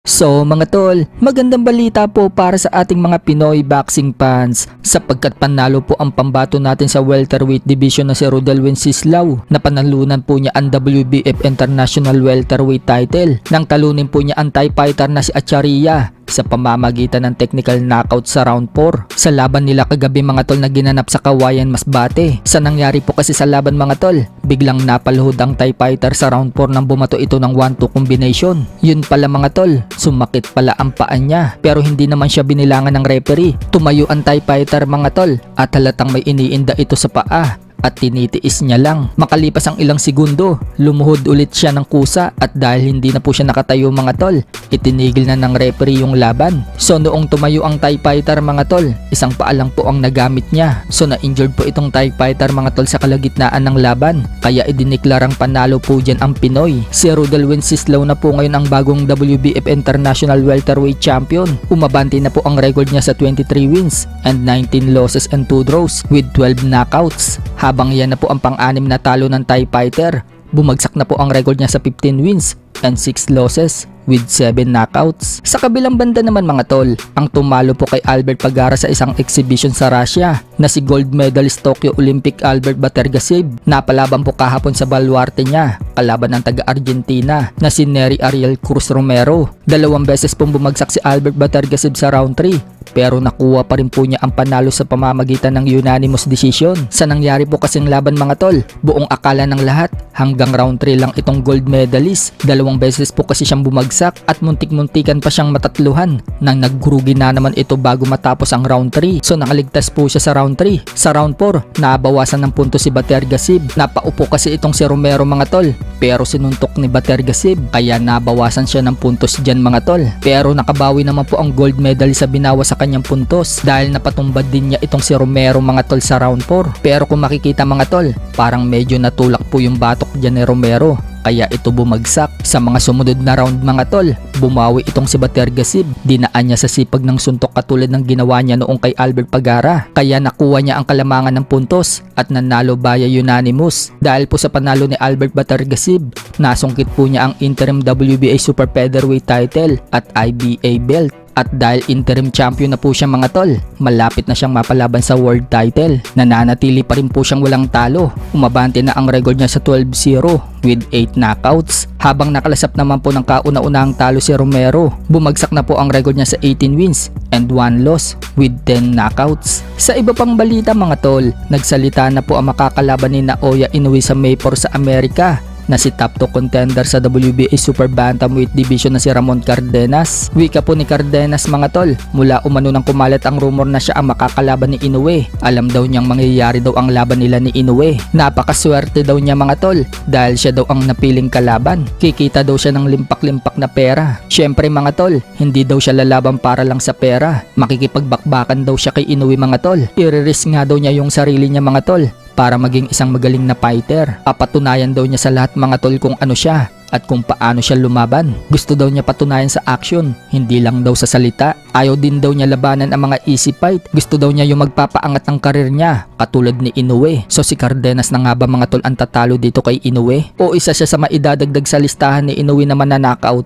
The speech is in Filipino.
So mga tol, magandang balita po para sa ating mga Pinoy boxing fans sapagkat panalo po ang pambato natin sa welterweight division na si Rodel Wenceslao na panalunan po niya ang WBF International Welterweight title nang talunin po niya ang Thai fighter na si Acharia sa pamamagitan ng technical knockout sa round 4 sa laban nila kagabi mga tol na ginanap sa Kawayan Masbate. Sa nangyari po kasi sa laban mga tol, biglang napaluhod ang Thai fighter sa round 4 nang bumato ito ng 1-2 combination. Yun pala mga tol, sumakit pala ang paan niya pero hindi naman siya binilangan ng referee. Tumayo ang Thai fighter mga tol at halatang may iniinda ito sa paa at tinitiis niya lang. Makalipas ang ilang segundo, lumuhod ulit siya ng kusa at dahil hindi na po siya nakatayo mga tol, itinigil na ng referee yung laban. So noong tumayo ang Thai fighter mga tol, isang paa lang po ang nagamit niya. So na-injured po itong Thai fighter mga tol sa kalagitnaan ng laban. Kaya idineklarang panalo po dyan ang Pinoy. Si Rodel Wenceslao na po ngayon ang bagong WBF International Welterweight Champion. Umabante na po ang record niya sa 23 wins and 19 losses and 2 draws with 12 knockouts. Habang yan na po ang pang-anim na talo ng Thai fighter, bumagsak na po ang record niya sa 15 wins and 6 losses with 7 knockouts. Sa kabilang banda naman mga tol, ang tumalo po kay Albert Pagara sa isang exhibition sa Russia na si gold medalist Tokyo Olympic Albert Batergasib. Napalaban po kahapon sa baluarte niya kalaban ng taga-Argentina na si Nery Ariel Cruz Romero. 2 beses pong bumagsak si Albert Batergasib sa round 3 pero nakuha pa rin po niya ang panalo sa pamamagitan ng unanimous decision. Sa nangyari po kasing laban mga tol, buong akala ng lahat hanggang round 3 lang itong gold medalist. 2 beses po kasi siyang bumagsak at muntik-muntikan pa siyang matatluhan nang naggurugi na naman ito bago matapos ang round 3. So nakaligtas po siya sa round 3. Sa round 4, nabawasan ng punto si Batergasib. Napaupo kasi itong si Romero mga tol pero sinuntok ni Batergasib kaya nabawasan siya ng puntos dyan mga tol. Pero nakabawi naman po ang gold medal sa binawa sa kanyang puntos dahil napatumbad din niya itong si Romero mga tol sa round 4. Pero kung makikita mga tol, parang medyo natulak po yung batok dyan ni Romero kaya ito bumagsak. Sa mga sumunod na round mga tol, bumawi itong si Batergasib. Dinaan niya sa sipag ng suntok katulad ng ginawa niya noong kay Albert Pagara. Kaya nakuha niya ang kalamangan ng puntos at nanalo via unanimous. Dahil po sa panalo ni Albert Batergasib, nasungkit po niya ang interim WBA Super Featherweight title at IBA belt. At dahil interim champion na po siya mga tol, malapit na siyang mapalaban sa world title. Nananatili pa rin po siyang walang talo. Umabante na ang record niya sa 12-0 with 8 knockouts. Habang nakalasap naman po ng kauna-unahang talo si Romero, bumagsak na po ang record niya sa 18 wins and 1 loss with 10 knockouts. Sa iba pang balita mga tol, nagsalita na po ang makakalaban ni Naoya Inoue sa May 4 sa Amerika na si top 2 contender sa WBA Super Bantamweight Division na si Ramon Cardenas. Wika po ni Cardenas mga tol, mula umano nang kumalat ang rumor na siya ang makakalaban ni Inoue. Alam daw niyang mangyayari daw ang laban nila ni Inoue. Napakaswerte daw niya mga tol dahil siya daw ang napiling kalaban. Kikita daw siya ng limpak-limpak na pera. Syempre mga tol, hindi daw siya lalaban para lang sa pera. Makikipagbakbakan daw siya kay Inoue mga tol. I-risk nga daw niya yung sarili niya mga tol para maging isang magaling na fighter. Papatunayan daw niya sa lahat mga tol kung ano siya at kung paano siya lumaban. Gusto daw niya patunayan sa action, hindi lang daw sa salita. Ayaw din daw niya labanan ang mga easy fight. Gusto daw niya yung magpapaangat ng karir niya katulad ni Inoue. So si Cardenas na nga ba mga tol ang tatalo dito kay Inoue? O isa siya sa maidadagdag sa listahan ni Inoue na mananakaut?